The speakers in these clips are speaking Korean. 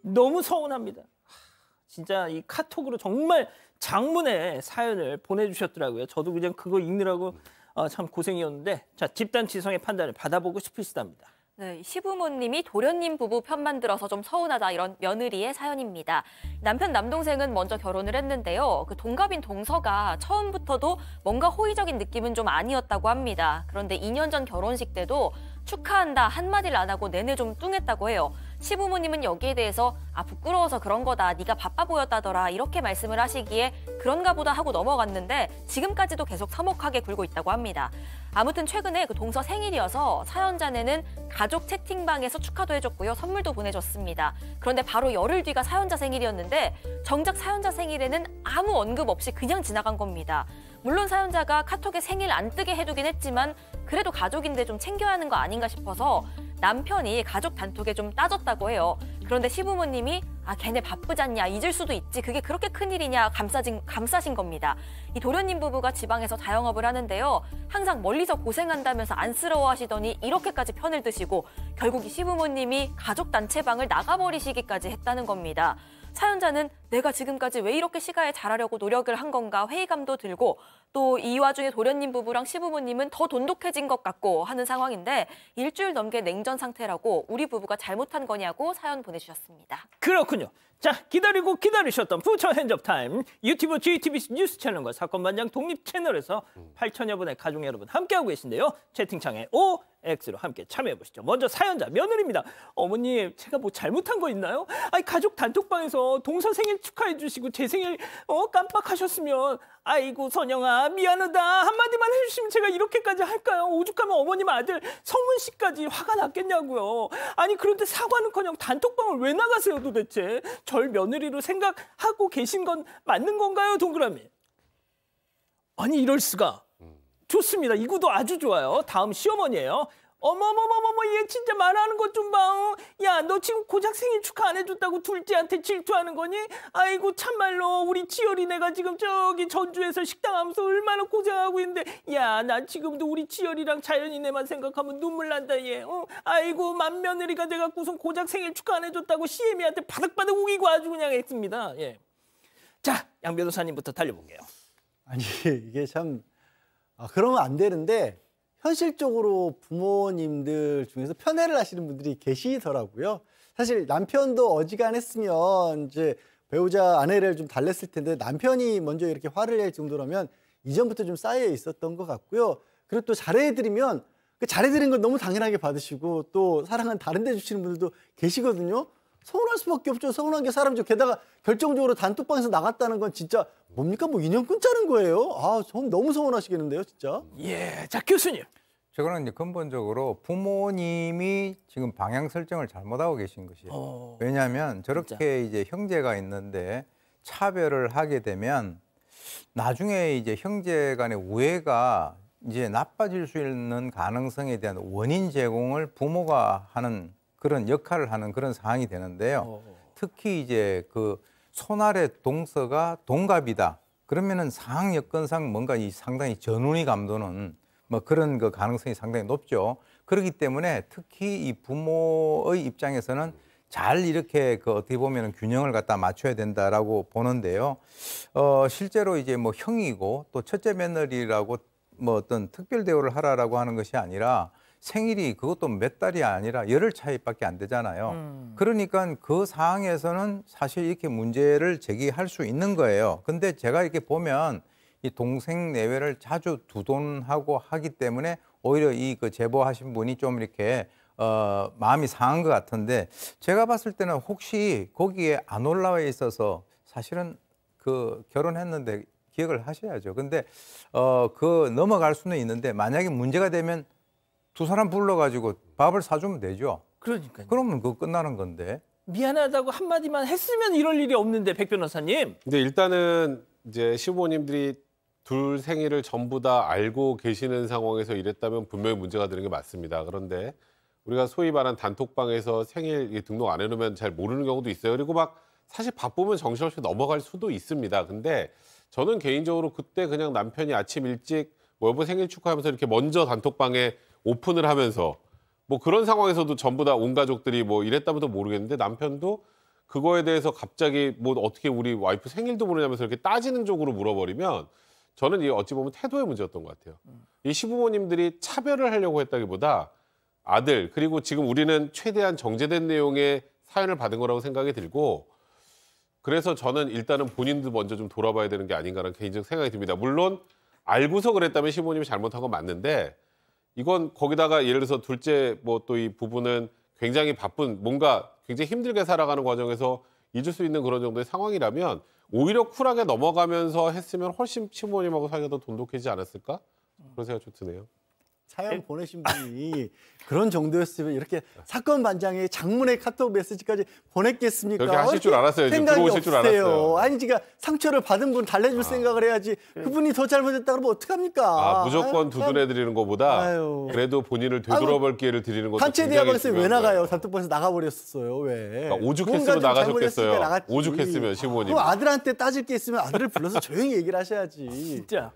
너무 서운합니다. 진짜 이 카톡으로 정말 장문의 사연을 보내주셨더라고요. 저도 그냥 그거 읽느라고 참 고생이었는데 자 집단 지성의 판단을 받아보고 싶으시답니다. 네, 시부모님이 도련님 부부 편만 들어서 좀 서운하다 이런 며느리의 사연입니다. 남편 남동생은 먼저 결혼을 했는데요. 그 동갑인 동서가 처음부터도 뭔가 호의적인 느낌은 좀 아니었다고 합니다. 그런데 2년 전 결혼식 때도 축하한다 한마디를 안 하고 내내 좀 뚱했다고 해요. 시부모님은 여기에 대해서 부끄러워서 그런 거다. 네가 바빠 보였다더라. 이렇게 말씀을 하시기에 그런가 보다 하고 넘어갔는데 지금까지도 계속 서먹하게 굴고 있다고 합니다. 아무튼 최근에 그 동서 생일이어서 사연자네는 가족 채팅방에서 축하도 해줬고요. 선물도 보내줬습니다. 그런데 바로 열흘 뒤가 사연자 생일이었는데 정작 사연자 생일에는 아무 언급 없이 그냥 지나간 겁니다. 물론 사연자가 카톡에 생일 안 뜨게 해두긴 했지만 그래도 가족인데 좀 챙겨야 하는 거 아닌가 싶어서 남편이 가족 단톡에 좀 따졌다고 해요. 그런데 시부모님이 걔네 바쁘잖냐 잊을 수도 있지 그게 그렇게 큰일이냐 감싸신 겁니다. 이 도련님 부부가 지방에서 자영업을 하는데요. 항상 멀리서 고생한다면서 안쓰러워하시더니 이렇게까지 편을 드시고 결국 이 시부모님이 가족 단체방을 나가버리시기까지 했다는 겁니다. 사연자는 내가 지금까지 왜 이렇게 시가에 잘하려고 노력을 한 건가 회의감도 들고 또 이 와중에 도련님 부부랑 시부모님은 더 돈독해진 것 같고 하는 상황인데 일주일 넘게 냉전 상태라고 우리 부부가 잘못한 거냐고 사연 보내주셨습니다. 그렇군요. 자 기다리고 기다리셨던 부처 핸즈업타임 유튜브 JTBC 뉴스 채널과 사건반장 독립 채널에서 8천여 분의 가족 여러분 함께하고 계신데요. 채팅창에 OX로 함께 참여해보시죠. 먼저 사연자 며느리입니다. 어머님 제가 뭐 잘못한 거 있나요? 가족 단톡방에서 동서 생일 축하해 주시고 제 생일 깜빡하셨으면 아이고 선영아 미안하다 한마디만 해주시면 제가 이렇게까지 할까요? 오죽하면 어머님 아들 성문 씨까지 화가 났겠냐고요. 그런데 사과는커녕 단톡방을 왜 나가세요 도대체? 절 며느리로 생각하고 계신 건 맞는 건가요 동그라미? 이럴 수가. 좋습니다. 이 구도 아주 좋아요. 다음 시어머니예요. 어머머머머머 얘 진짜 말하는 것 좀 봐. 야 너 지금 고작 생일 축하 안 해줬다고 둘째한테 질투하는 거니? 아이고 참말로 우리 지열이 내가 지금 저기 전주에서 식당 하면서 얼마나 고생하고 있는데 야 나 지금도 우리 지열이랑 자연이네만 생각하면 눈물 난다 얘. 아이고 맏며느리가 내가 무슨 고작 생일 축하 안 해줬다고 시애미한테 바득바득 우기고 아주 그냥 했습니다. 예. 자 양 변호사님부터 달려볼게요. 이게 참 그러면 안 되는데 현실적으로 부모님들 중에서 편애를 하시는 분들이 계시더라고요. 사실 남편도 어지간했으면 이제 배우자 아내를 좀 달랬을 텐데 남편이 먼저 이렇게 화를 낼 정도라면 이전부터 좀 쌓여 있었던 것 같고요. 그리고 또 잘해드리면 그 잘해드린 걸 너무 당연하게 받으시고 또 사랑은 다른 데 주시는 분들도 계시거든요. 서운할 수밖에 없죠. 서운한 게 사람이죠. 게다가 결정적으로 단톡방에서 나갔다는 건 진짜 뭡니까? 뭐 인연 끊자는 거예요. 전 너무 서운하시겠는데요, 진짜. 예, 자 교수님. 저거는 이제 근본적으로 부모님이 지금 방향 설정을 잘못하고 계신 것이에요. 왜냐하면 저렇게 진짜. 이제 형제가 있는데 차별을 하게 되면 나중에 이제 형제 간의 우애가 이제 나빠질 수 있는 가능성에 대한 원인 제공을 부모가 하는 그런 역할을 하는 그런 상황이 되는데요. 특히 이제 그 손아래 동서가 동갑이다. 그러면은 상황 여건상 뭔가 이 상당히 전운이 감도는 뭐 그런 그 가능성이 상당히 높죠. 그렇기 때문에 특히 이 부모의 입장에서는 잘 이렇게 그 어떻게 보면은 균형을 갖다 맞춰야 된다라고 보는데요. 실제로 이제 뭐 형이고 또 첫째 며느리라고 뭐 어떤 특별 대우를 하라라고 하는 것이 아니라 생일이 그것도 몇 달이 아니라 열흘 차이밖에 안 되잖아요. 그러니까 그 상황에서는 사실 이렇게 문제를 제기할 수 있는 거예요. 근데 제가 이렇게 보면 이 동생 내외를 자주 두돈하고 하기 때문에 오히려 이 그 제보하신 분이 좀 이렇게 마음이 상한 것 같은데 제가 봤을 때는 혹시 거기에 안 올라와 있어서 사실은 그 결혼했는데 기억을 하셔야죠. 근데 그 넘어갈 수는 있는데 만약에 문제가 되면 두 사람 불러가지고 밥을 사주면 되죠. 그러니까요. 그러면 그거 끝나는 건데. 미안하다고 한마디만 했으면 이럴 일이 없는데 백 변호사님. 근데 일단은 이제 시부모님들이 둘 생일을 전부 다 알고 계시는 상황에서 이랬다면 분명히 문제가 되는 게 맞습니다. 그런데 우리가 소위 말한 단톡방에서 생일 등록 안 해놓으면 잘 모르는 경우도 있어요. 그리고 막 사실 바쁘면 정신없이 넘어갈 수도 있습니다. 근데 저는 개인적으로 그때 그냥 남편이 아침 일찍 뭐 여보 생일 축하하면서 이렇게 먼저 단톡방에 오픈을 하면서 뭐 그런 상황에서도 전부 다 온 가족들이 뭐 이랬다면 또 모르겠는데 남편도 그거에 대해서 갑자기 뭐 어떻게 우리 와이프 생일도 모르냐면서 이렇게 따지는 쪽으로 물어버리면 저는 이게 어찌 보면 태도의 문제였던 것 같아요. 이 시부모님들이 차별을 하려고 했다기보다 아들 그리고 지금 우리는 최대한 정제된 내용의 사연을 받은 거라고 생각이 들고 그래서 저는 일단은 본인도 먼저 좀 돌아봐야 되는 게 아닌가라는 개인적 생각이 듭니다. 물론 알고서 그랬다면 시부모님이 잘못한 건 맞는데 이건 거기다가 예를 들어서 둘째 뭐 또 이 부부는 굉장히 바쁜 뭔가 굉장히 힘들게 살아가는 과정에서 잊을 수 있는 그런 정도의 상황이라면 오히려 쿨하게 넘어가면서 했으면 훨씬 시부모님하고 사이가 더 돈독해지지 않았을까? 그런 생각이 좀 드네요. 사연 보내신 분이 그런 정도였으면 이렇게 사건 반장에 장문의 카톡 메시지까지 보냈겠습니까? 그렇게 하실 줄 알았어요. 생각이 들어오실 줄 없으세요. 알았어요. 아니, 지금 상처를 받은 분 달래줄 생각을 해야지. 그분이 더 잘못했다 그러면 어떡합니까? 무조건 두둔해드리는 것보다 아유. 그래도 본인을 되돌아볼 기회를 드리는 것도 단체 굉장히 대화방에서 왜 중요한 나가요? 거예요. 단톡방에서 나가버렸어요. 왜? 그러니까 오죽했으면 뭔가 좀 나가셨겠어요. 잘못했으니까 나갔지. 오죽했으면 시부모님. 그럼 아들한테 따질 게 있으면 아들을 불러서 조용히 얘기를 하셔야지. 진짜.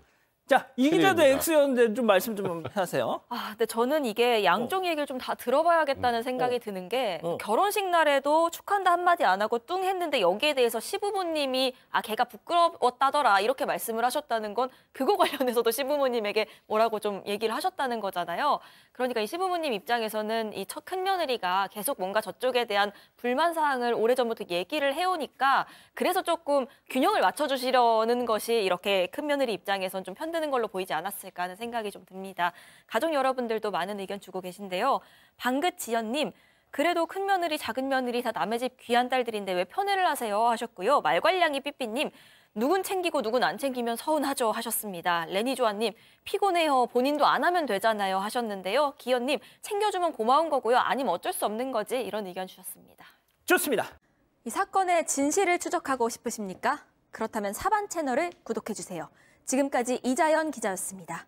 자, 이 기자도 큰일입니다. X였는데 좀 말씀 좀 하세요. 근데 저는 이게 양쪽 얘기를 좀 다 들어봐야겠다는 생각이 드는 게 결혼식 날에도 축하한다 한마디 안 하고 뚱 했는데 여기에 대해서 시부모님이 걔가 부끄러웠다더라 이렇게 말씀을 하셨다는 건 그거 관련해서도 시부모님에게 뭐라고 좀 얘기를 하셨다는 거잖아요. 그러니까 이 시부모님 입장에서는 이 첫 큰며느리가 계속 뭔가 저쪽에 대한 불만 사항을 오래전부터 얘기를 해오니까 그래서 조금 균형을 맞춰주시려는 것이 이렇게 큰며느리 입장에선 좀 편드는 걸로 보이지 않았을까 하는 생각이 좀 듭니다. 가족 여러분들도 많은 의견 주고 계신데요. 방긋지연님, 그래도 큰며느리, 작은며느리 다 남의 집 귀한 딸들인데 왜 편애를 하세요 하셨고요. 말괄량이 삐삐님, 누군 챙기고 누군 안 챙기면 서운하죠 하셨습니다. 레니조아님, 피곤해요. 본인도 안 하면 되잖아요 하셨는데요. 기현님, 챙겨주면 고마운 거고요. 아니면 어쩔 수 없는 거지 이런 의견 주셨습니다. 좋습니다. 이 사건의 진실을 추적하고 싶으십니까? 그렇다면 사반 채널을 구독해주세요. 지금까지 이자연 기자였습니다.